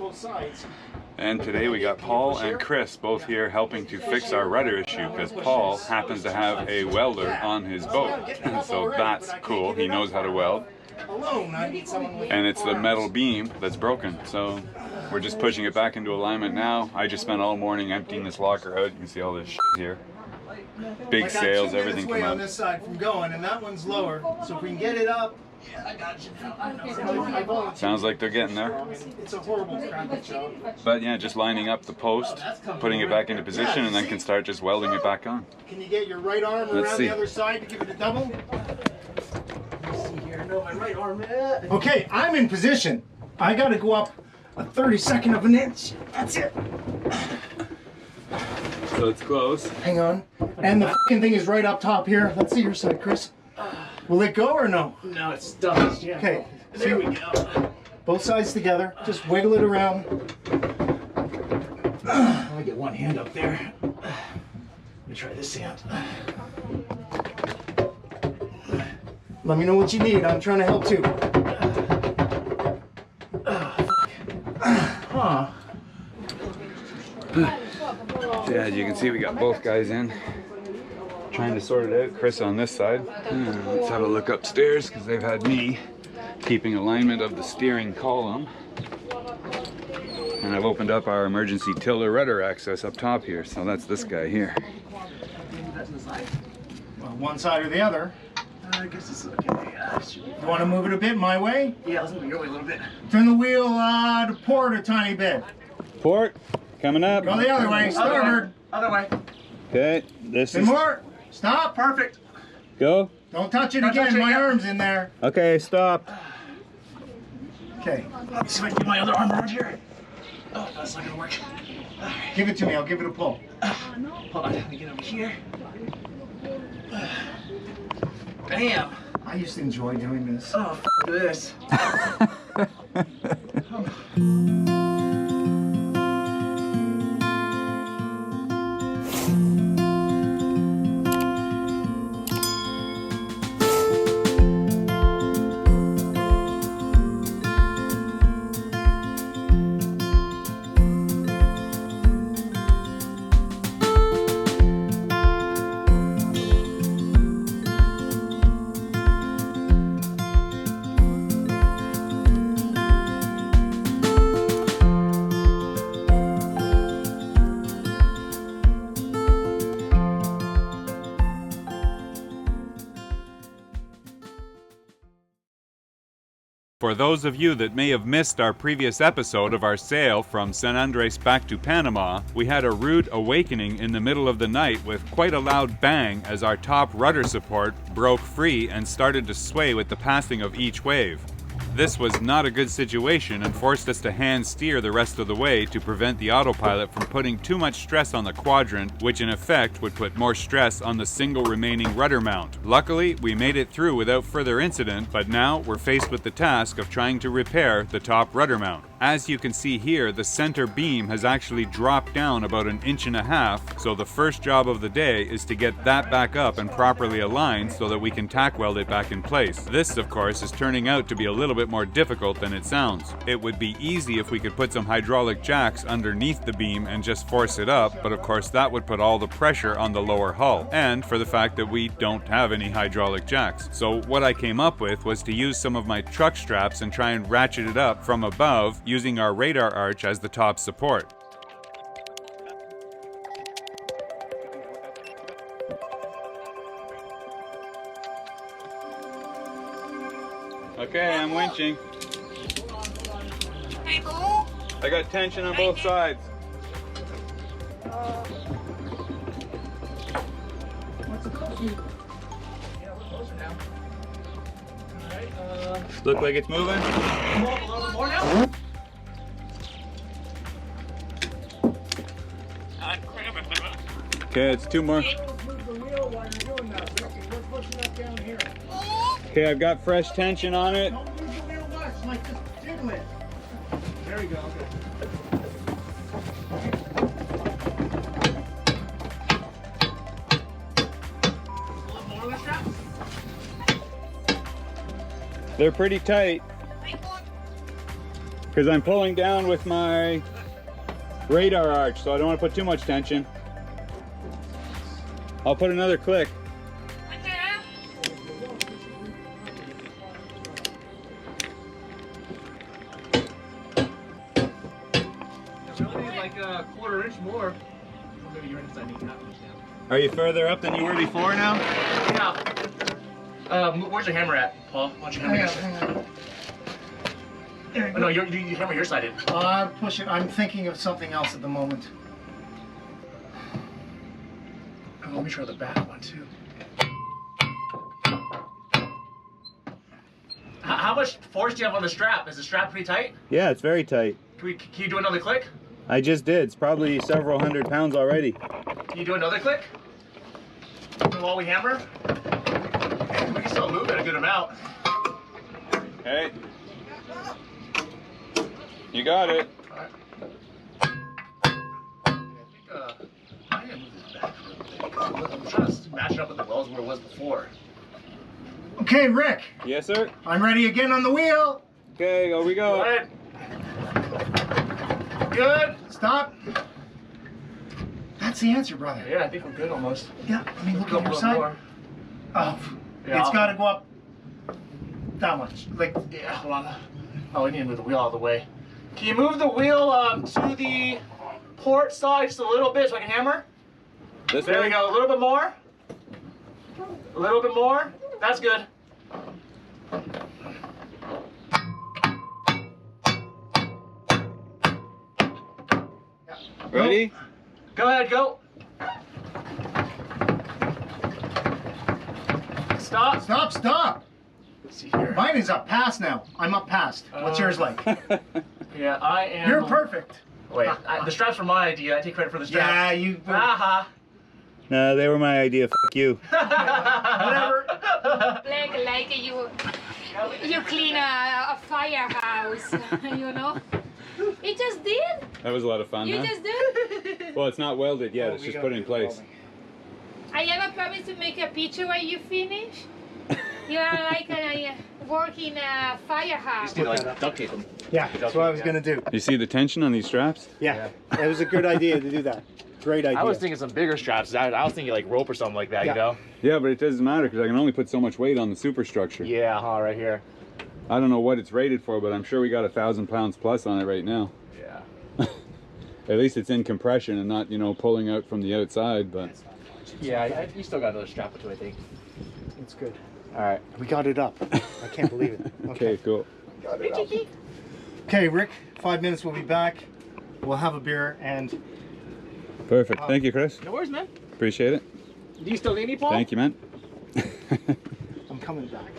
both sides. And today we got Paul and Chris both here helping to fix our rudder issue because Paul happens to have a welder on his boat. And so that's cool. He knows how to weld. And it's the metal beam that's broken. So we're just pushing it back into alignment now. I just spent all morning emptying this locker out. You can see all this shit here. Big sails, everything come out. On this side from going, and that one's lower. So if we can get it up. Yeah, I got you now. Sounds like they're getting there. It's a horrible crappy job. But yeah, just lining up the post, putting it back into position, and then can start just welding it back on. Can you get your right arm around the other side to give it a double? Let's see here. No, my right arm. Okay, I'm in position. I got to go up a 32nd of an inch. That's it. So it's close. Hang on. And the fucking thing is right up top here. Let's see your side, Chris. Will it go or no? No, it's stuck. Yeah. Okay. There we go. Both sides together. Just wiggle it around. Let me get one hand up there. Let me try this hand. Let me know what you need. I'm trying to help too. Huh. So yeah, as you can see, we got both guys in. Trying to sort it out. Chris on this side. Let's have a look upstairs because they've had me keeping alignment of the steering column. And I've opened up our emergency tiller rudder access up top here. So that's this guy here. Well, one side or the other. I guess it's okay. You want to move it a bit my way? Yeah, let's move it your way a little bit. Turn the wheel to port a tiny bit. Port, coming up. Go the other way. Starboard. Other way. Okay, this is... more. Stop. Perfect. Go. Don't touch it again. My arm's in there. Okay, stop. Okay. Let me see if I can get my other arm around here. Oh, that's not gonna work. Give it to me. I'll give it a pull. Hold on. Let me get over here. Bam. I used to enjoy doing this. Oh, f this. For those of you that may have missed our previous episode of our sail from San Andres back to Panama, we had a rude awakening in the middle of the night with quite a loud bang as our top rudder support broke free and started to sway with the passing of each wave. This was not a good situation and forced us to hand steer the rest of the way to prevent the autopilot from putting too much stress on the quadrant, which in effect would put more stress on the single remaining rudder mount. Luckily, we made it through without further incident, but now we're faced with the task of trying to repair the top rudder mount. As you can see here, the center beam has actually dropped down about 1.5 inches, so the first job of the day is to get that back up and properly aligned so that we can tack weld it back in place. This, of course, is turning out to be a little bit more difficult than it sounds. It would be easy if we could put some hydraulic jacks underneath the beam and just force it up, but of course that would put all the pressure on the lower hull, and for the fact that we don't have any hydraulic jacks. So what I came up with was to use some of my truck straps and try and ratchet it up from above using our radar arch as the top support. Okay, I'm winching. I got tension on both sides. Look like it's moving. Okay, it's 2 more. Okay, I've got fresh tension on it. Don't move the wheel much, like just jiggle it. There we go. A little more of the straps? They're pretty tight. Because I'm pulling down with my radar arch, so I don't want to put too much tension. I'll put another click. We only need like a quarter inch more. Maybe your inside needs half inch now. Are you further up than you were before now? Yeah. Where's your hammer at, Paul? Why don't you hammer your side? Hang on. There you Oh, no, you hammer your side in. I'm pushing. I'm thinking of something else at the moment. Oh, let me try the back one too. How much force do you have on the strap? Is the strap pretty tight? Yeah, it's very tight. Can you do another click? I just did. It's probably several hundred pounds already. Can you do another click? While we hammer? We can still move it a good amount. Hey. You got it. Alright. I am moving this back a little bit. I'm trying to match it up with the wells where it was before. Okay, Rick. Yes, sir. I'm ready again on the wheel. Okay, here we go. Good. Good. Stop. That's the answer, brother. Yeah, I think we're good almost. Yeah, let me look Go on a your little side. more. Oh, Yeah, it's got to go up that much. Like, Yeah, hold on. Oh, we need to move the wheel out of the way. Can you move the wheel to the port side just a little bit so I can hammer? This There way? we go. A little bit more. A little bit more. That's good. Ready? Go ahead, go. Stop. stop, stop. Let's see here. Mine is up past now. I'm up past. What's yours like? Yeah, I am. You're perfect. Wait, the straps were my idea. I take credit for the straps. Yeah, you. Aha. No, they were my idea. Fuck you. Whatever. Like you clean a firehouse, you know. You just did. That was a lot of fun, You huh? just did. Well, it's not welded yet. It's We just got put in the place. welding. I have a promise to make a picture when you finish. You are like a working a firehouse. Just need to like duct tape them. Yeah, that's what I was gonna do. You see the tension on these straps? Yeah, it was a good idea to do that. Great idea. I was thinking some bigger straps. I was thinking like rope or something like that, Yeah. you know? Yeah, but it doesn't matter because I can only put so much weight on the superstructure. Yeah, right here. I don't know what it's rated for, but I'm sure we got 1,000 pounds plus on it right now. Yeah. At least it's in compression and not, you know, pulling out from the outside, but Yeah, you still got another strap or two, I think. It's good. All right. We got it up. I can't believe it. okay, cool. Got it up. Okay, Rick. 5 minutes. We'll be back. We'll have a beer and. Perfect. Thank you, Chris. No worries, man. Appreciate it. Do you still need me, Paul? Thank you, man. I'm coming back.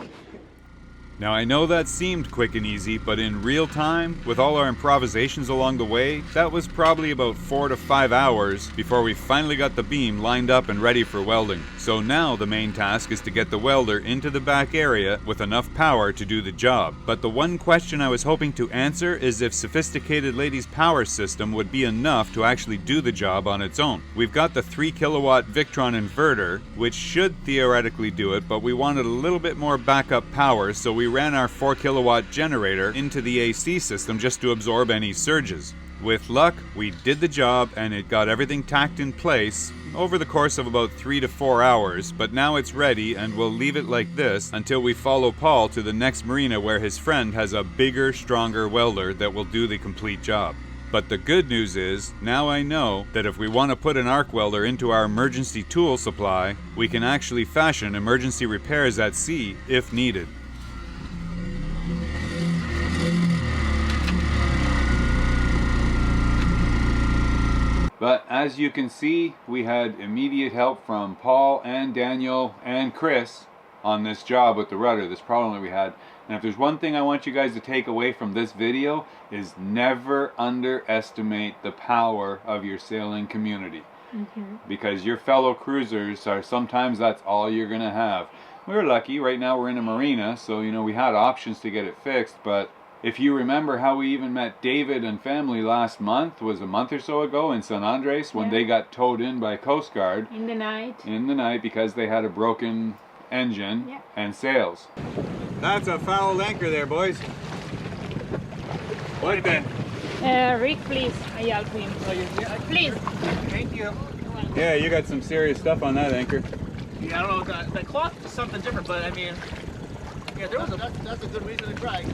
Now I know that seemed quick and easy, but in real time, with all our improvisations along the way, that was probably about 4 to 5 hours before we finally got the beam lined up and ready for welding. So now the main task is to get the welder into the back area with enough power to do the job. But the one question I was hoping to answer is if Sophisticated Lady's power system would be enough to actually do the job on its own. We've got the 3 kilowatt Victron inverter, which should theoretically do it, but we wanted a little bit more backup power, so we ran our 4 kilowatt generator into the AC system just to absorb any surges. With luck, we did the job and it got everything tacked in place over the course of about 3 to 4 hours, but now it's ready and we'll leave it like this until we follow Paul to the next marina where his friend has a bigger, stronger welder that will do the complete job. But the good news is, now I know that if we want to put an arc welder into our emergency tool supply, we can actually fashion emergency repairs at sea if needed. But as you can see, we had immediate help from Paul and Daniel and Chris on this job with the rudder, this problem that we had. And if there's one thing I want you guys to take away from this video is never underestimate the power of your sailing community. Because your fellow cruisers are sometimes that's all you're gonna have. We're lucky, right now we're in a marina, so you know we had options to get it fixed, but if you remember how we even met David and family last month, was a month or so ago in San Andres when they got towed in by Coast Guard. In the night. In the night because they had a broken engine and sails. That's a foul anchor there, boys. What then? Rick, please, I help him. Please. Thank you. Yeah, you got some serious stuff on that anchor. Yeah, I don't know, the cloth is something different, but I mean, yeah, that's a good reason to try.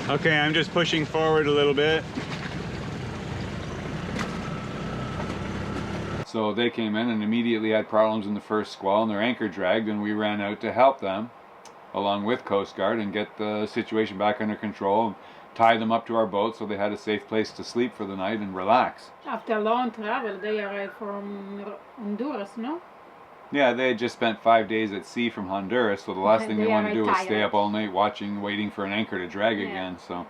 Okay, I'm just pushing forward a little bit. So they came in and immediately had problems in the first squall and their anchor dragged, and we ran out to help them along with Coast Guard and get the situation back under control and tie them up to our boat so they had a safe place to sleep for the night and relax. After long travel, they arrived from Honduras, no? Yeah, they had just spent 5 days at sea from Honduras, so the last thing they wanted to do was stay tired. up all night watching, waiting for an anchor to drag again. So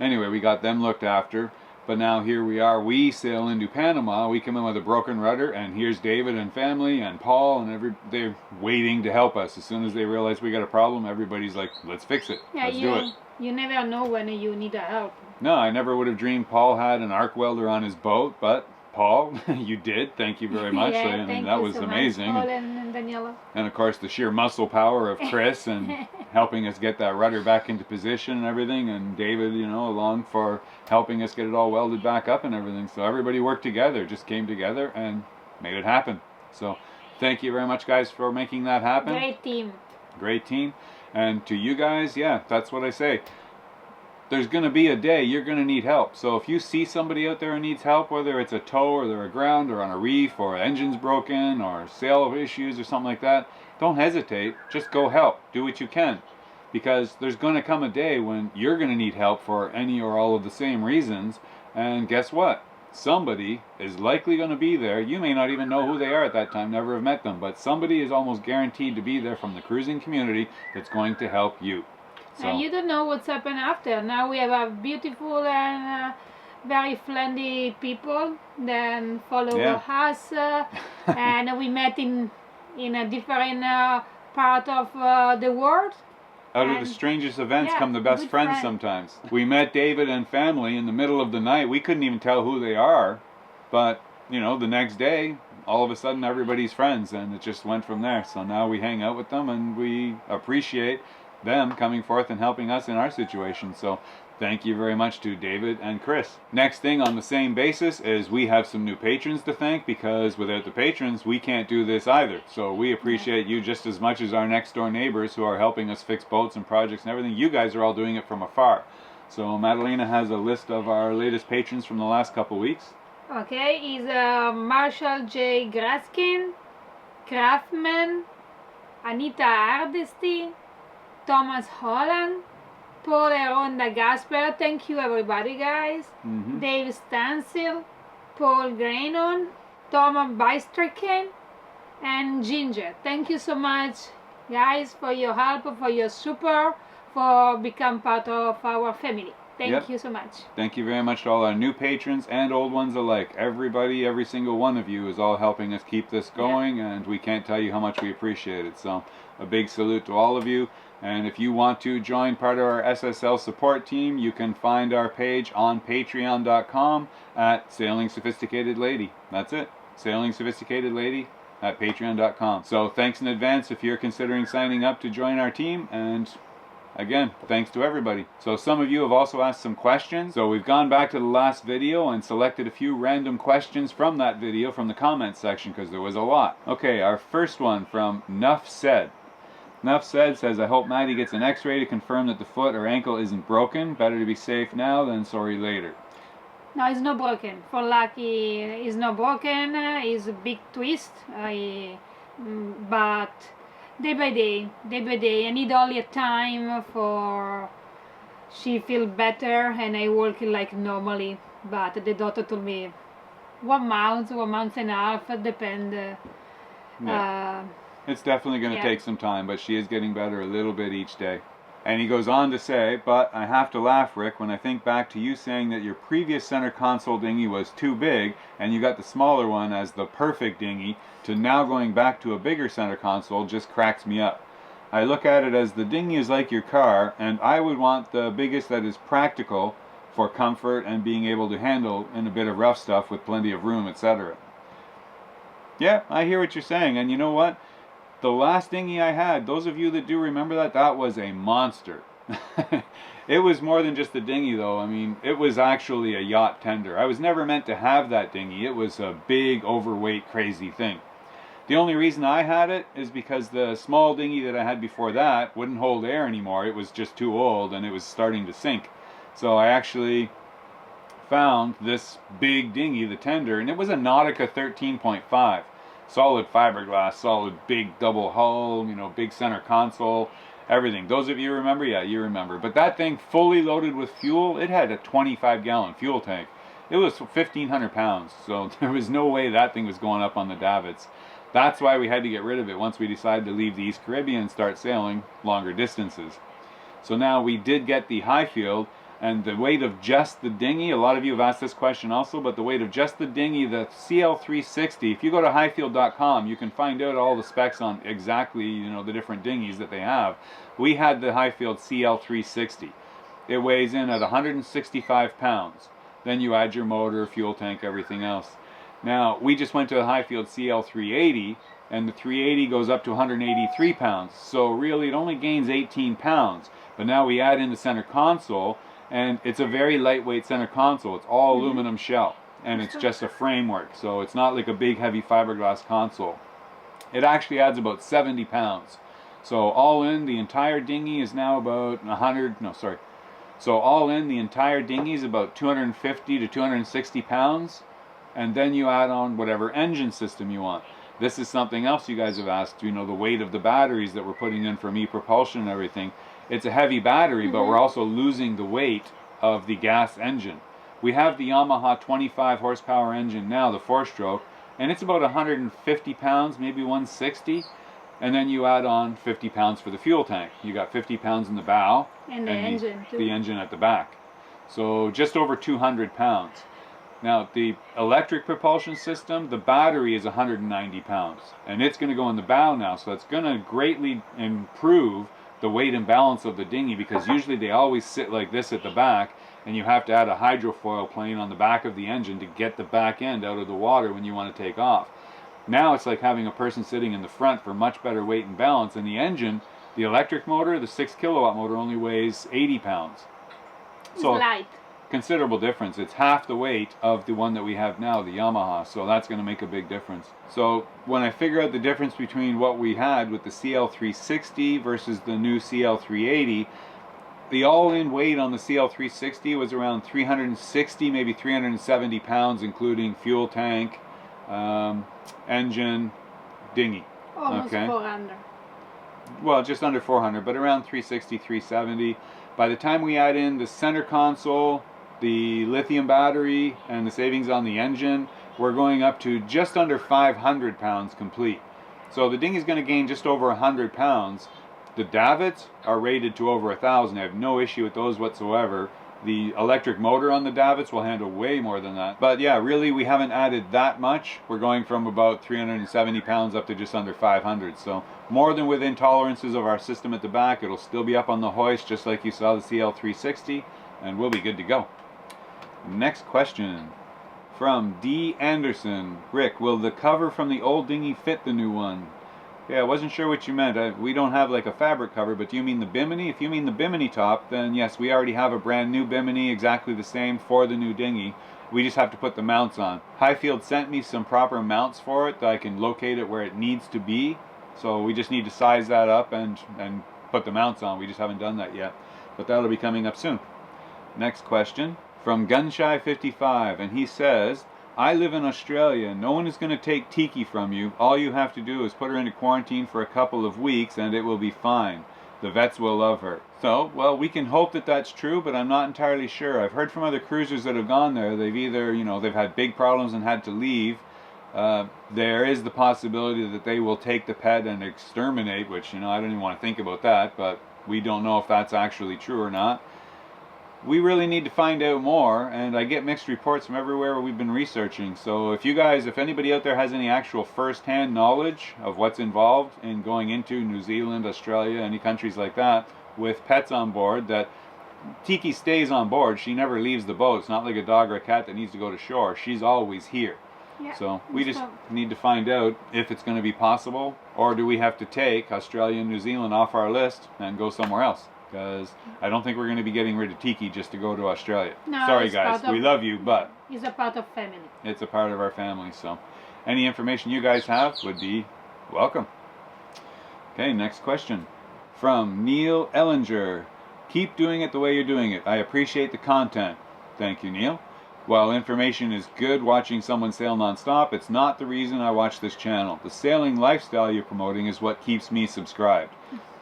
anyway, we got them looked after, but now here we are. We sail into Panama. We come in with a broken rudder, and here's David and family and Paul, and they're waiting to help us. As soon as they realize we got a problem, everybody's like, let's fix it. Yeah, Let's do it. You never know when you need help. No, I never would have dreamed Paul had an arc welder on his boat, but Paul, you did. Thank you very much. Yeah, and that was so amazing. Much, Paul and Daniela. And of course the sheer muscle power of Chris and helping us get that rudder back into position and everything, and David, you know, along for helping us get it all welded back up and everything. So everybody worked together, just came together and made it happen. So thank you very much, guys, for making that happen. Great team. Great team. And to you guys, yeah, that's what I say. There's going to be a day you're going to need help. So if you see somebody out there who needs help, whether it's a tow or they're aground or on a reef or engine's broken or sail issues or something like that, don't hesitate. Just go help. Do what you can. Because there's going to come a day when you're going to need help for any or all of the same reasons. And guess what? Somebody is likely going to be there. You may not even know who they are at that time, never have met them, but somebody is almost guaranteed to be there from the cruising community that's going to help you. So, and you don't know what's happened after. Now we have a beautiful and very friendly people that follow us, and we met in a different part of the world. Out of the strangest events come the best friends sometimes. We met David and family in the middle of the night. We couldn't even tell who they are, but you know, the next day, all of a sudden everybody's friends, and it just went from there. So now we hang out with them and we appreciate them coming forth and helping us in our situation. So thank you very much to David and Chris. Next thing on the same basis is we have some new patrons to thank, because without the patrons we can't do this either. So we appreciate you just as much as our next door neighbors who are helping us fix boats and projects and everything. You guys are all doing it from afar. So Madalena has a list of our latest patrons from the last couple weeks. Okay, is Marshall J. Graskin, Craftman, Anita Ardesty, Thomas Holland, Paul Ronda Gasper, thank you everybody guys, Dave Stansel, Paul Grainon, Thomas Bystricken, and Ginger. Thank you so much guys for your help, for your support, for becoming part of our family. Thank you so much. Thank you very much to all our new patrons and old ones alike. Everybody, every single one of you is all helping us keep this going, and we can't tell you how much we appreciate it. So a big salute to all of you. And if you want to join part of our SSL support team, you can find our page on patreon.com at Sailing Sophisticated Lady. That's it. Sailing Sophisticated Lady at patreon.com. So thanks in advance if you're considering signing up to join our team, and again, thanks to everybody. So some of you have also asked some questions. So we've gone back to the last video and selected a few random questions from that video from the comments section, because there was a lot. Okay, our first one from Nuff Said. Nuff Said says, I hope Maddie gets an x-ray to confirm that the foot or ankle isn't broken. Better to be safe now than sorry later. No, it's not broken. For lucky, it's not broken. It's a big twist. But day by day, I need only a time for she feel better and I work like normally. But the doctor told me 1 month, 1.5 months, depend. It's definitely going to take some time, but she is getting better a little bit each day. And he goes on to say, but I have to laugh, Rick, when I think back to you saying that your previous center console dinghy was too big and you got the smaller one as the perfect dinghy, to now going back to a bigger center console just cracks me up. I look at it as the dinghy is like your car, and I would want the biggest that is practical for comfort and being able to handle in a bit of rough stuff with plenty of room, etc. Yeah, I hear what you're saying, and you know what? The last dinghy I had, those of you that do remember that, that was a monster. It was more than just a dinghy though. I mean, it was actually a yacht tender. I was never meant to have that dinghy. It was a big, overweight, crazy thing. The only reason I had it is because the small dinghy that I had before that wouldn't hold air anymore. It was just too old and it was starting to sink. So I actually found this big dinghy, the tender, and it was a Nautica 13.5. Solid fiberglass, solid big double hull, you know, big center console, everything. Those of you remember? Yeah, you remember. But that thing, fully loaded with fuel, it had a 25-gallon fuel tank. It was 1,500 pounds, so there was no way that thing was going up on the davits. That's why we had to get rid of it once we decided to leave the East Caribbean and start sailing longer distances. So now we did get the Highfield, and the weight of just the dinghy, a lot of you have asked this question also, but the weight of just the dinghy, the CL360, if you go to highfield.com, you can find out all the specs on exactly, you know, the different dinghies that they have. We had the Highfield CL360. It weighs in at 165 pounds. Then you add your motor, fuel tank, everything else. Now, we just went to the Highfield CL380, and the 380 goes up to 183 pounds. So really, it only gains 18 pounds. But now we add in the center console, and it's a very lightweight center console. It's all aluminum shell, and it's just a framework. So it's not like a big, heavy fiberglass console. It actually adds about 70 pounds. So all in, the entire dinghy is now about So all in, the entire dinghy is about 250 to 260 pounds. And then you add on whatever engine system you want. This is something else you guys have asked, you know, the weight of the batteries that we're putting in from e-propulsion and everything. It's a heavy battery, but we're also losing the weight of the gas engine. We have the Yamaha 25 horsepower engine now, the 4-stroke, and it's about 150 pounds, maybe 160. And then you add on 50 pounds for the fuel tank. You got 50 pounds in the bow. And the engine too. The engine at the back. So just over 200 pounds. Now, the electric propulsion system, the battery is 190 pounds. And it's going to go in the bow now, so it's going to greatly improve the weight and balance of the dinghy, because usually they always sit like this at the back, and you have to add a hydrofoil plane on the back of the engine to get the back end out of the water when you want to take off. Now it's like having a person sitting in the front for much better weight and balance. And the engine, the electric motor, the 6 kilowatt motor, only weighs 80 pounds. So it's light. Considerable difference. It's half the weight of the one that we have now, the Yamaha, so that's going to make a big difference. So when I figure out the difference between what we had with the CL360 versus the new CL380, the all-in weight on the CL360 was around 360, maybe 370 pounds, including fuel tank, engine, dinghy. Almost 400. Well, just under 400, but around 360, 370. By the time we add in the center console, the lithium battery, and the savings on the engine, we're going up to just under 500 pounds complete. So the dinghy's going to gain just over 100 pounds. The davits are rated to over 1,000. I have no issue with those whatsoever. The electric motor on the davits will handle way more than that. But yeah, really, we haven't added that much. We're going from about 370 pounds up to just under 500. So more than within tolerances of our system at the back. It'll still be up on the hoist, just like you saw the CL360, and we'll be good to go. Next question from D. Anderson. Rick, will the cover from the old dinghy fit the new one? Yeah, I wasn't sure what you meant. We don't have like a fabric cover, but do you mean the bimini? If you mean the bimini top, then yes, we already have a brand new bimini, exactly the same for the new dinghy. We just have to put the mounts on. Highfield sent me some proper mounts for it that I can locate it where it needs to be. So we just need to size that up and put the mounts on. We just haven't done that yet. But that'll be coming up soon. Next question from Gunshy55, and he says, I live in Australia. No one is going to take Tiki from you. All you have to do is put her into quarantine for a couple of weeks and it will be fine. The vets will love her. So, well, we can hope that that's true, but I'm not entirely sure. I've heard from other cruisers that have gone there. They've either, they've had big problems and had to leave. There is the possibility that they will take the pet and exterminate, which, I don't even want to think about that, but we don't know if that's actually true or not. We really need to find out more, and I get mixed reports from everywhere we've been researching. So if anybody out there has any actual first-hand knowledge of what's involved in going into New Zealand, Australia, any countries like that, with pets on board, that Tiki stays on board. She never leaves the boat. It's not like a dog or a cat that needs to go to shore. She's always here. Yeah, so we just need to find out if it's going to be possible, or do we have to take Australia and New Zealand off our list and go somewhere else? because I don't think we're going to be getting rid of Tiki just to go to Australia. No, sorry it's guys, part we of- love you, but It's a part of family. it's a part of our family, so any information you guys have would be welcome. Okay, next question from Neil Ellinger. Keep doing it the way you're doing it. I appreciate the content. Thank you, Neil. While information is good, watching someone sail non-stop, it's not the reason I watch this channel. The sailing lifestyle you're promoting is what keeps me subscribed.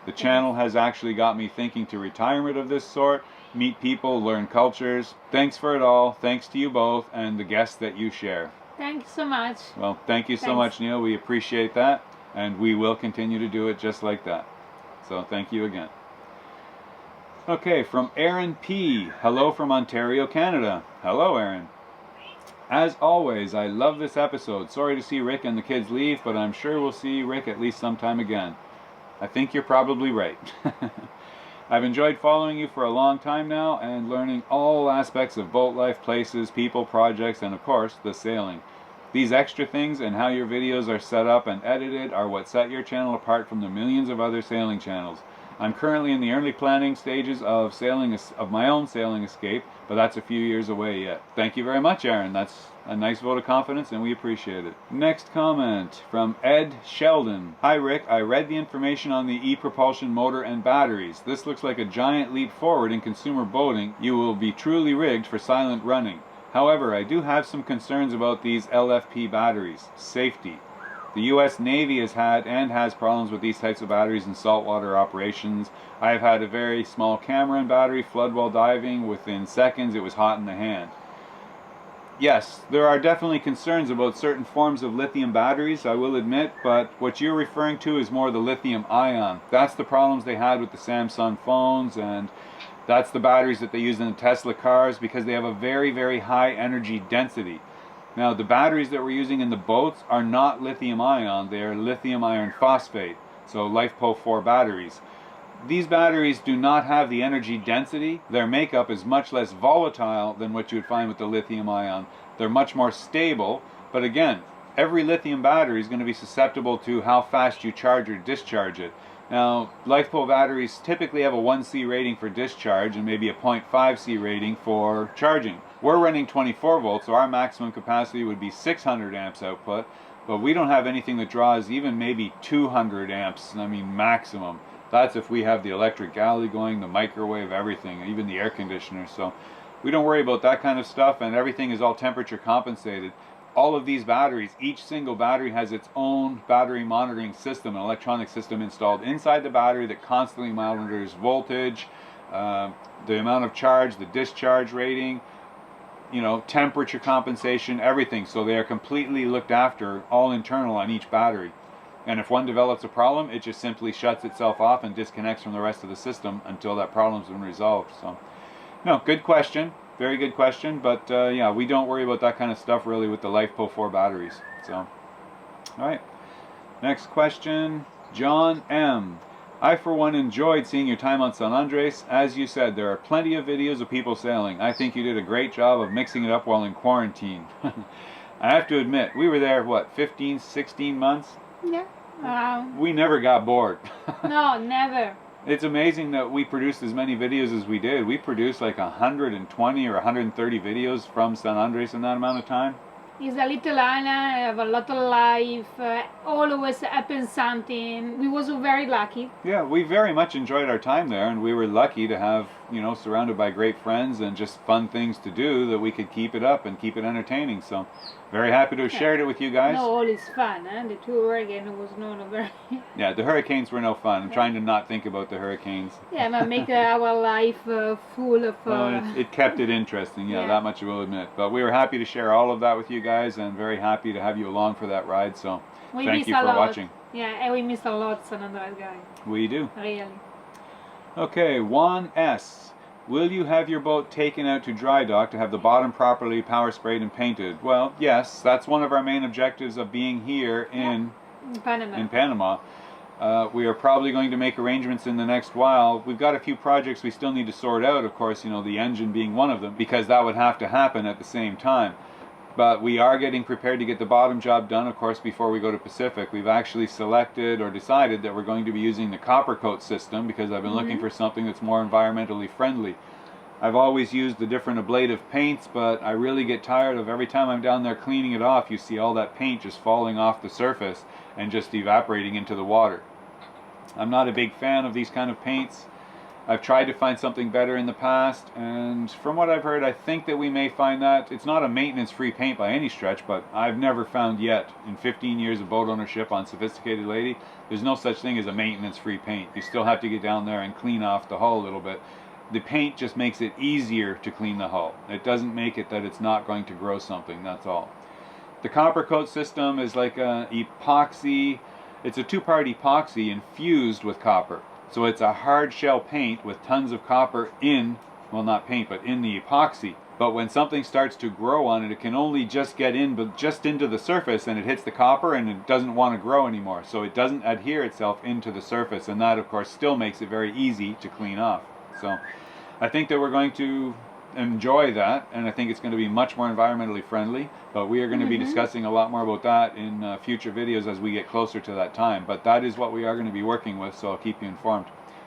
The channel has actually got me thinking to retirement of this sort, meet people, learn cultures. Thanks for it all. Thanks to you both and the guests that you share. Thank you so much. Well, thank you so Thanks. much, Neil. We appreciate that, and we will continue to do it just like that. So thank you again. Okay, from Aaron P. Hello from Ontario, Canada. Hello, Aaron. As always, I love this episode. Sorry to see Rick and the kids leave, but I'm sure we'll see Rick at least sometime again. I think you're probably right. I've enjoyed following you for a long time now and learning all aspects of boat life, places, people, projects, and of course, the sailing. These extra things and how your videos are set up and edited are what set your channel apart from the millions of other sailing channels. I'm currently in the early planning stages of my own sailing escape, but that's a few years away yet. Thank you very much, Aaron. That's a nice vote of confidence and we appreciate it. Next comment from Ed Sheldon. Hi Rick, I read the information on the e-propulsion motor and batteries. This looks like a giant leap forward in consumer boating. You will be truly rigged for silent running. However, I do have some concerns about these LFP batteries. Safety. The U.S. Navy has had and has problems with these types of batteries in saltwater operations. I have had a very small camera and battery flood while diving. Within seconds, it was hot in the hand. Yes, there are definitely concerns about certain forms of lithium batteries, I will admit, but what you're referring to is more the lithium ion. That's the problems they had with the Samsung phones, and that's the batteries that they use in the Tesla cars because they have a very, very high energy density. Now, the batteries that we're using in the boats are not lithium ion, they are lithium iron phosphate, so LiFePO4 batteries. These batteries do not have the energy density. Their makeup is much less volatile than what you would find with the lithium ion. They're much more stable, but again, every lithium battery is going to be susceptible to how fast you charge or discharge it. Now, LiFePO batteries typically have a 1C rating for discharge and maybe a 0.5C rating for charging. We're running 24 volts, so our maximum capacity would be 600 amps output, but we don't have anything that draws even maybe 200 amps, I mean maximum. That's if we have the electric galley going, the microwave, everything, even the air conditioner. So we don't worry about that kind of stuff, and everything is all temperature compensated. All of these batteries, each single battery has its own battery monitoring system, an electronic system installed inside the battery that constantly monitors voltage, the amount of charge, the discharge rating, temperature compensation, everything. So they are completely looked after, all internal on each battery. And if one develops a problem, it just simply shuts itself off and disconnects from the rest of the system until that problem's been resolved. So, no, good question. Very good question. But yeah, we don't worry about that kind of stuff really with the LiFePO4 batteries. So, all right. Next question, John M. I, for one, enjoyed seeing your time on San Andres. As you said, there are plenty of videos of people sailing. I think you did a great job of mixing it up while in quarantine. I have to admit, we were there, what, 15, 16 months? Yeah. We never got bored. No, never. It's amazing that we produced as many videos as we did. We produced like 120 or 130 videos from San Andres in that amount of time. It's a little island, have a lot of life, always happens something. We was very lucky. Yeah, we very much enjoyed our time there, and we were lucky to have, surrounded by great friends and just fun things to do that we could keep it up and keep it entertaining. So, very happy to have shared it with you guys. No, all is fun, eh? The 2 hurricanes was not very... Yeah, the hurricanes were no fun. I'm trying to not think about the hurricanes. Yeah, but make our life full of... It kept it interesting, yeah, that much I will admit. But we were happy to share all of that with you guys and very happy to have you along for that ride. So, thank you for watching. Yeah, and we miss a lot San Andres guy. We do. Really. Okay, Juan S. Will you have your boat taken out to dry dock to have the bottom properly power sprayed and painted? Well, yes, that's one of our main objectives of being here in Panama. We are probably going to make arrangements in the next while. We've got a few projects we still need to sort out, of course, the engine being one of them, because that would have to happen at the same time. But we are getting prepared to get the bottom job done, of course, before we go to Pacific. We've actually selected or decided that we're going to be using the copper coat system because I've been looking for something that's more environmentally friendly. I've always used the different ablative paints, but I really get tired of every time I'm down there cleaning it off, you see all that paint just falling off the surface and just evaporating into the water. I'm not a big fan of these kind of paints. I've tried to find something better in the past, and from what I've heard, I think that we may find that. It's not a maintenance-free paint by any stretch, but I've never found yet, in 15 years of boat ownership on Sophisticated Lady, there's no such thing as a maintenance-free paint. You still have to get down there and clean off the hull a little bit. The paint just makes it easier to clean the hull. It doesn't make it that it's not going to grow something, that's all. The copper coat system is like an epoxy. It's a two-part epoxy infused with copper. So it's a hard shell paint with tons of copper in, well, not paint, but in the epoxy. But when something starts to grow on it, it can only just get in, but just into the surface, and it hits the copper and it doesn't want to grow anymore. So it doesn't adhere itself into the surface, and that of course still makes it very easy to clean off. So I think that we're going to enjoy that, and I think it's going to be much more environmentally friendly, but we are going to be discussing a lot more about that in future videos as we get closer to that time. But that is what we are going to be working with, so I'll keep you informed.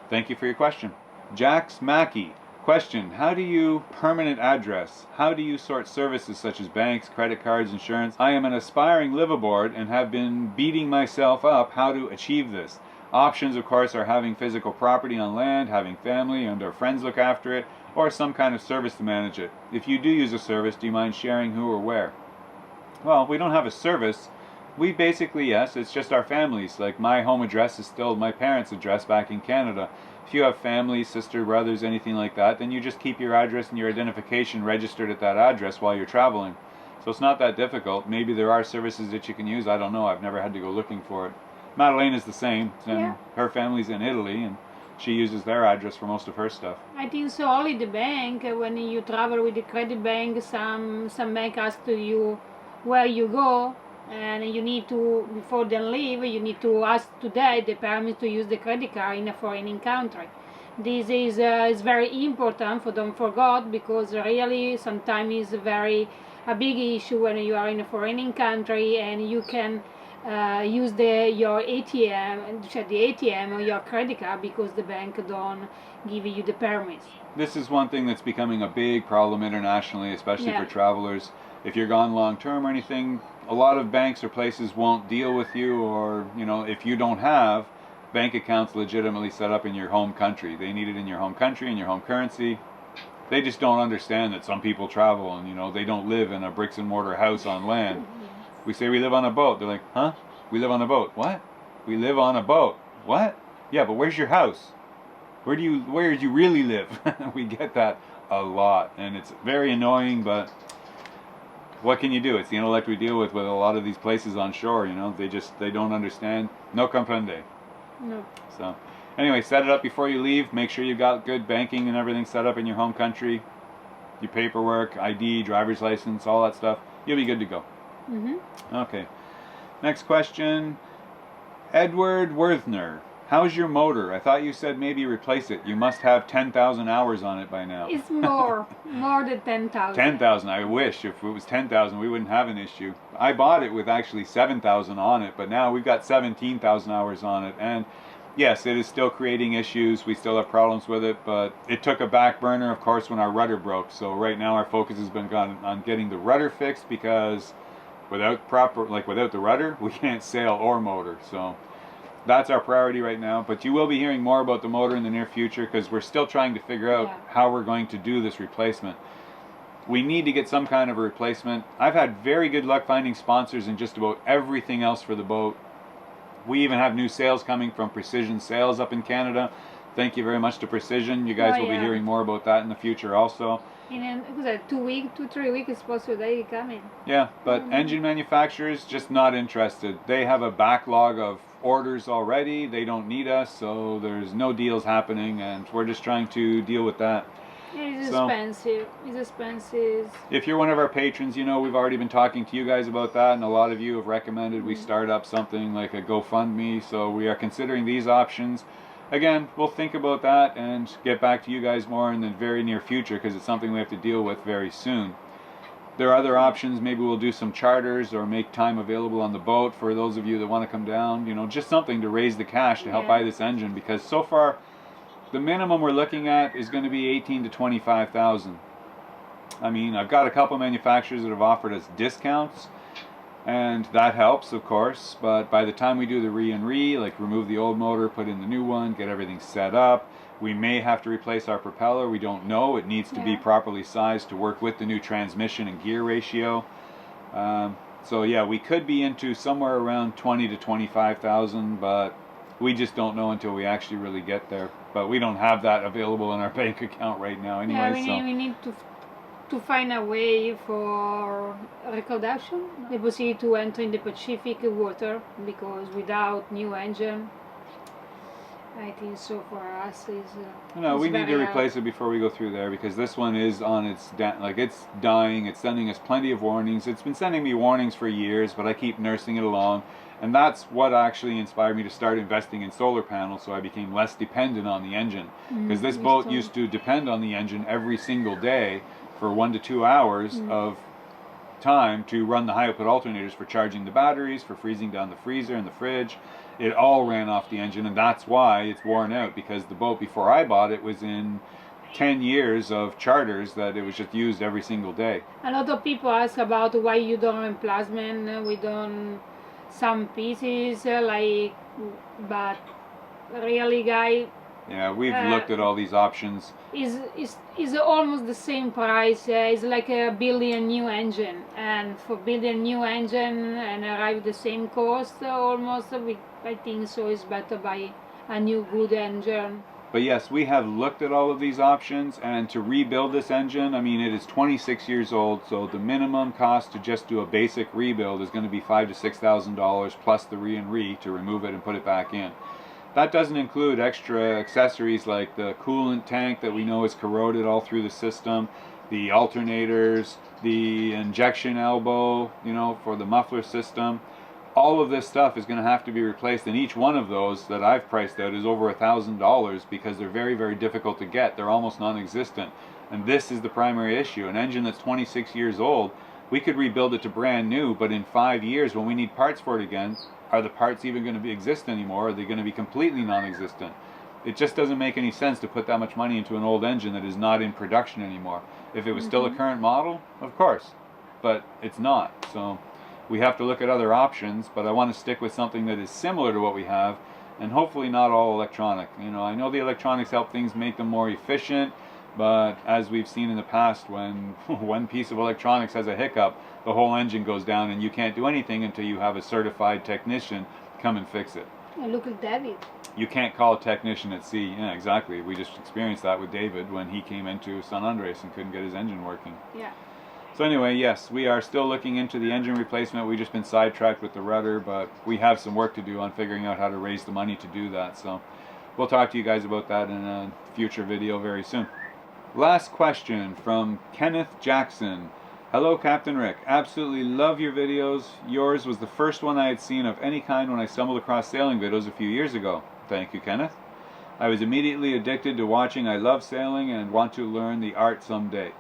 Thank you for your question. Jax Mackey. Question: how do you permanent address? How do you sort services such as banks, credit cards, insurance? I am an aspiring liveaboard and have been beating myself up how to achieve this. Options, of course, are having physical property on land, having family and or friends look after it, or some kind of service to manage it. If you do use a service, do you mind sharing who or where? Well, we don't have a service. We basically, yes, it's just our families. Like my home address is still my parents' address back in Canada. If you have family, sister, brothers, anything like that, then you just keep your address and your identification registered at that address while you're traveling. So it's not that difficult. Maybe there are services that you can use. I don't know. I've never had to go looking for it. Madeleine is the same, and her family's in Italy, and she uses their address for most of her stuff. I think so. Only the bank, when you travel with the credit bank, some bank ask to you where you go, and you need to, before they leave, you need to ask today the permit to use the credit card in a foreign country. This is very important for don't forget, because really sometimes it's a big issue when you are in a foreign country and you can use your ATM, check the ATM or your credit card, because the bank don't give you the permits. This is one thing that's becoming a big problem internationally, especially for travelers. If you're gone long term or anything, a lot of banks or places won't deal with you, or if you don't have bank accounts legitimately set up in your home country. They need it in your home country, in your home currency. They just don't understand that some people travel and they don't live in a bricks and mortar house on land. We say we live on a boat. They're like, huh? We live on a boat. What? We live on a boat. What? Yeah, but where's your house? Where do you really live? We get that a lot, and it's very annoying, but what can you do? It's the intellect we deal with a lot of these places on shore, they don't understand. No comprende. No. So anyway, set it up before you leave. Make sure you've got good banking and everything set up in your home country. Your paperwork, ID, driver's license, all that stuff. You'll be good to go. Okay. Next question. Edward Worthner. How's your motor? I thought you said maybe replace it. You must have 10,000 hours on it by now. It's more than 10,000. 10,000. I wish if it was 10,000 we wouldn't have an issue. I bought it with actually 7,000 on it, but now we've got 17,000 hours on it, and yes, it is still creating issues. We still have problems with it, but it took a back burner, of course, when our rudder broke. So right now our focus has been on getting the rudder fixed, because without the rudder, we can't sail or motor. So that's our priority right now. But you will be hearing more about the motor in the near future, because we're still trying to figure out how we're going to do this replacement. We need to get some kind of a replacement. I've had very good luck finding sponsors in just about everything else for the boat. We even have new sales coming from Precision Sales up in Canada. Thank you very much to Precision. You guys will be hearing more about that in the future also. And it was 2-3 weeks it's supposed to be coming. Yeah, but engine manufacturers just not interested. They have a backlog of orders already. They don't need us, so there's no deals happening, and we're just trying to deal with that. It's expensive. It's expensive. If you're one of our patrons, we've already been talking to you guys about that, and a lot of you have recommended we start up something like a GoFundMe, so we are considering these options. Again, we'll think about that and get back to you guys more in the very near future, because it's something we have to deal with very soon. there are other options. Maybe we'll do some charters or make time available on the boat for those of you that want to come down. You know, just something to raise the cash to help buy this engine, because so far the minimum we're looking at is going to be 18 to 25,000. I mean, I've got a couple manufacturers that have offered us discounts, and that helps, of course, but by the time we do the re, like remove the old motor, put in the new one, get everything set up, we may have to replace our propeller. We don't know. It needs to be properly sized to work with the new transmission and gear ratio. So yeah, we could be into somewhere around 20 to 25,000, but we just don't know until we actually really get there. But we don't have that available in our bank account right now anyway. Yeah, we need to find a way for reconduction, the possibility to enter in the Pacific water, because without new engine, I think so for us is no, we need to replace it before we go through there, because this one is on its it's dying. It's sending us plenty of warnings. It's been sending me warnings for years, but I keep nursing it along, and that's what actually inspired me to start investing in solar panels, so I became less dependent on the engine, because this boat used to depend on the engine every single day for 1 to 2 hours of time to run the high output alternators for charging the batteries, for freezing down the freezer and the fridge. It all ran off the engine, and that's why it's worn out, because the boat before I bought it was in 10 years of charters that it was just used every single day. A lot of people ask about why you don't replacement, we don't some pieces, but really, guy, yeah, we've looked at all these options. Is almost the same price. It's like building a new engine, and for building a new engine and arrive the same cost almost, I think so it's better buy a new good engine. But yes, we have looked at all of these options, and to rebuild this engine, I mean, it is 26 years old, so the minimum cost to just do a basic rebuild is going to be $5,000 to $6,000 plus the re to remove it and put it back in. That doesn't include extra accessories like the coolant tank that we know is corroded all through the system, the alternators, the injection elbow, you know, for the muffler system. All of this stuff is going to have to be replaced, and each one of those that I've priced out is over $1,000, because they're very, very difficult to get. They're almost non-existent, and this is the primary issue. An engine that's 26 years old, we could rebuild it to brand new, but in 5 years when we need parts for it again, are the parts even going to exist anymore? Are they going to be completely non-existent? It just doesn't make any sense to put that much money into an old engine that is not in production anymore. If it was still a current model, of course, but it's not. So we have to look at other options, but I want to stick with something that is similar to what we have, and hopefully not all electronic. You know, I know the electronics help things make them more efficient, but as we've seen in the past, when one piece of electronics has a hiccup, the whole engine goes down, and you can't do anything until you have a certified technician come and fix it. And look at David. You can't call a technician at sea. Yeah, exactly. We just experienced that with David when he came into San Andres and couldn't get his engine working. Yeah. So anyway, yes, we are still looking into the engine replacement. We've just been sidetracked with the rudder, but we have some work to do on figuring out how to raise the money to do that. So we'll talk to you guys about that in a future video very soon. Last question from Kenneth Jackson. Hello, Captain Rick. Absolutely love your videos. Yours was the first one I had seen of any kind when I stumbled across sailing videos a few years ago. Thank you, Kenneth. I was immediately addicted to watching. I love sailing and want to learn the art someday.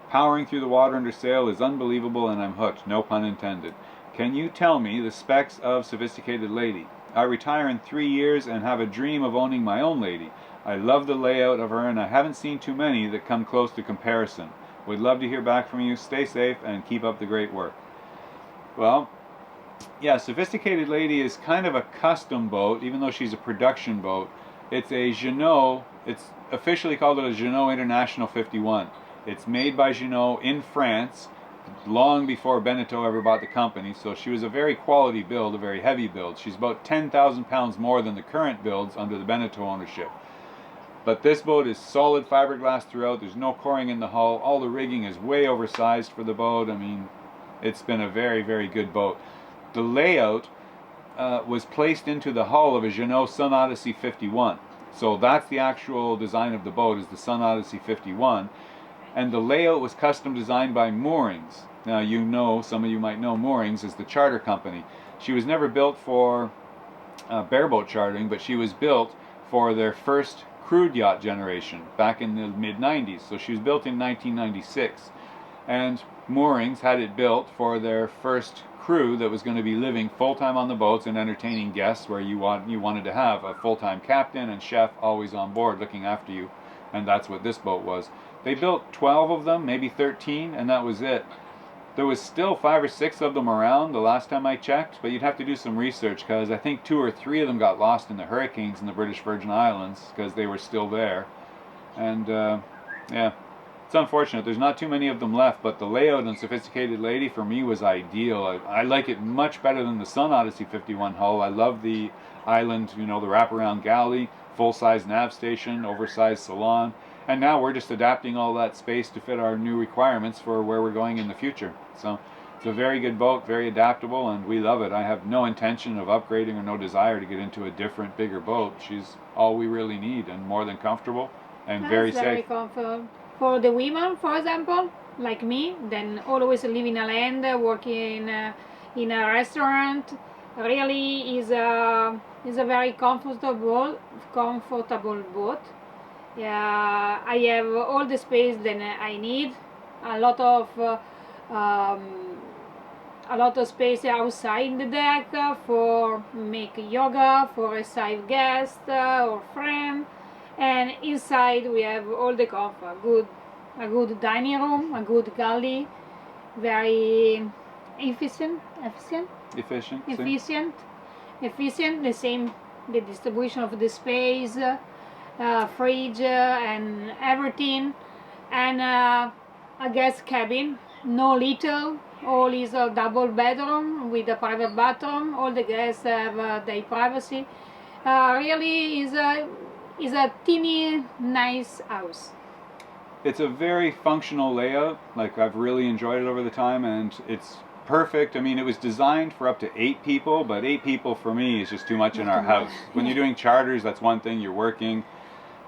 Powering through the water under sail is unbelievable, and I'm hooked, no pun intended. Can you tell me the specs of Sophisticated Lady? I retire in 3 years and have a dream of owning my own lady. I love the layout of her, and I haven't seen too many that come close to comparison. Would love to hear back from you. Stay safe and keep up the great work. Well, yeah, Sophisticated Lady is kind of a custom boat, even though she's a production boat. It's a Jeanneau. It's officially called a Jeanneau International 51. It's made by Jeanneau in France, long before Beneteau ever bought the company, so she was a very quality build, a very heavy build. She's about 10,000 pounds more than the current builds under the Beneteau ownership. But this boat is solid fiberglass throughout. There's no coring in the hull. All the rigging is way oversized for the boat. I mean, it's been a very, very good boat. The layout was placed into the hull of a Jeanneau Sun Odyssey 51. So that's the actual design of the boat, is the Sun Odyssey 51. And the layout was custom designed by Moorings. Now, you know, some of you might know Moorings is the charter company. She was never built for bareboat chartering, but she was built for their first crude yacht generation back in the mid-90s. So she was built in 1996. And Moorings had it built for their first crew that was going to be living full-time on the boats and entertaining guests, where you wanted to have a full-time captain and chef always on board looking after you, and that's what this boat was. They built 12 of them, maybe 13, and that was it. There was still 5 or 6 of them around the last time I checked, but you'd have to do some research, because I think 2 or 3 of them got lost in the hurricanes in the British Virgin Islands because they were still there. And yeah, it's unfortunate. There's not too many of them left, but the layout on Sophisticated Lady for me was ideal. I like it much better than the Sun Odyssey 51 hull. I love the island, you know, the wraparound galley, full-size nav station, oversized salon. And now we're just adapting all that space to fit our new requirements for where we're going in the future. So it's a very good boat, very adaptable, and we love it. I have no intention of upgrading or no desire to get into a different, bigger boat. She's all we really need and more than comfortable and very safe. Very comfortable. For the women, for example, like me, then always live in a land, working in a restaurant, really is a very comfortable boat. Yeah, I have all the space that I need. A lot of space outside in the deck for make yoga, for receive guest or friend, and inside we have all the comfort. A good dining room, a good galley, very efficient. The same, the distribution of the space. Fridge and everything, and a guest cabin, no little, all is a double bedroom with a private bathroom. All the guests have their privacy. Really is a teeny nice house. It's a very functional layout. Like, I've really enjoyed it over the time, and it's perfect. I mean, it was designed for up to 8 people, but 8 people for me is just too much in our house. When you're doing charters, that's one thing, you're working.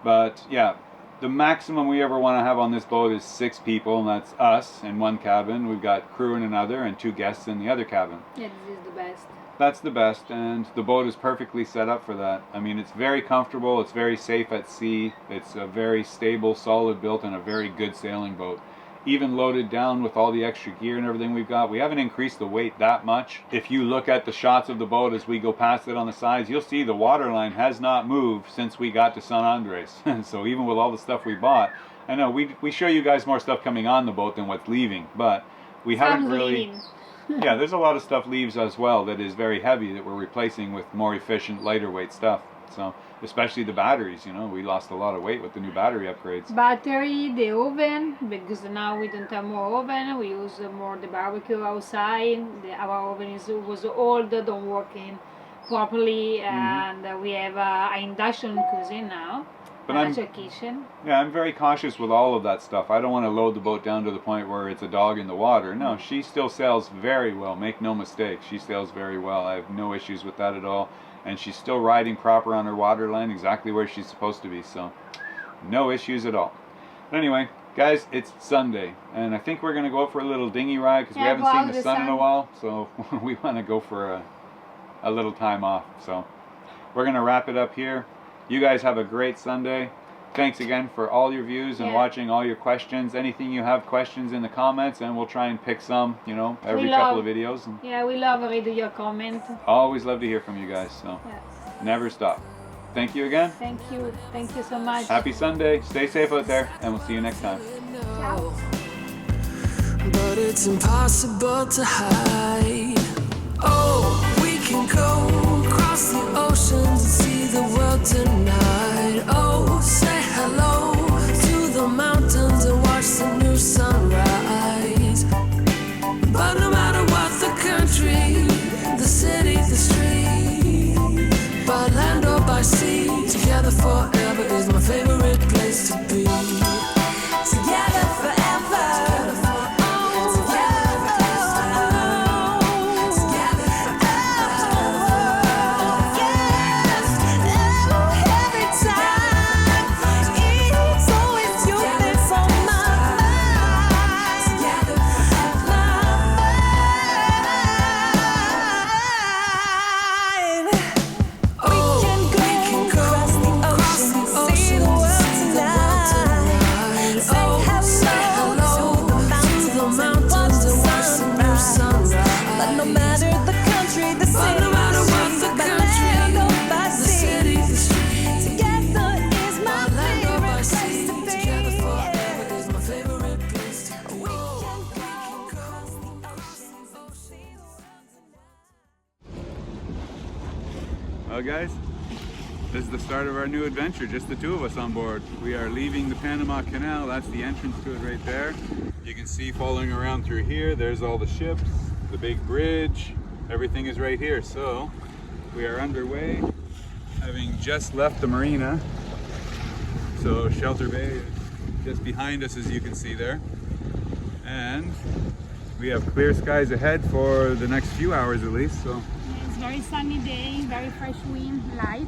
But yeah, the maximum we ever want to have on this boat is 6 people, and that's us in one cabin. We've got crew in another and 2 guests in the other cabin. Yeah, this is the best. That's the best, and the boat is perfectly set up for that. I mean, it's very comfortable, it's very safe at sea, it's a very stable, solid built, and a very good sailing boat. Even loaded down with all the extra gear and everything we've got, we haven't increased the weight that much. If you look at the shots of the boat as we go past it on the sides, you'll see the waterline has not moved since we got to San Andres. So even with all the stuff we bought, I know we show you guys more stuff coming on the boat than what's leaving, but we haven't really... Yeah, there's a lot of stuff leaves as well that is very heavy that we're replacing with more efficient, lighter weight stuff. So, especially the batteries, you know, we lost a lot of weight with the new battery upgrades. Battery, the oven, because now we don't have more oven, we use more the barbecue outside. Our oven was old, don't working properly, and we have an induction kitchen now. But kitchen. Yeah, I'm very cautious with all of that stuff. I don't want to load the boat down to the point where it's a dog in the water. No, she still sails very well, make no mistake. She sails very well. I have no issues with that at all. And she's still riding proper on her waterline, exactly where she's supposed to be, so no issues at all. But anyway, guys, it's Sunday, and I think we're going to go out for a little dinghy ride, because we haven't seen the sun in a while, so we want to go for a little time off. So we're going to wrap it up here. You guys have a great Sunday. Thanks again for all your views and watching, all your questions. Anything you have questions in the comments, and we'll try and pick some, you know, every couple of videos. Yeah, we love reading your comments. Always love to hear from you guys, so never stop. Thank you again. Thank you so much. Happy Sunday. Stay safe out there, and we'll see you next time. Ciao. But it's impossible to hide. Oh, we can go across the oceans and see the world tonight. Oh, say hello to the mountains and watch the new sunrise. But no matter what the country, the city, the street, by land or by sea, together forever is my favorite place to be. Together forever. Well guys, this is the start of our new adventure, just the two of us on board. We are leaving the Panama Canal, that's the entrance to it right there. You can see following around through here, there's all the ships, the big bridge, everything is right here. So we are underway, having just left the marina. So Shelter Bay is just behind us, as you can see there. And we have clear skies ahead for the next few hours at least. So It's very sunny day, very fresh wind, light.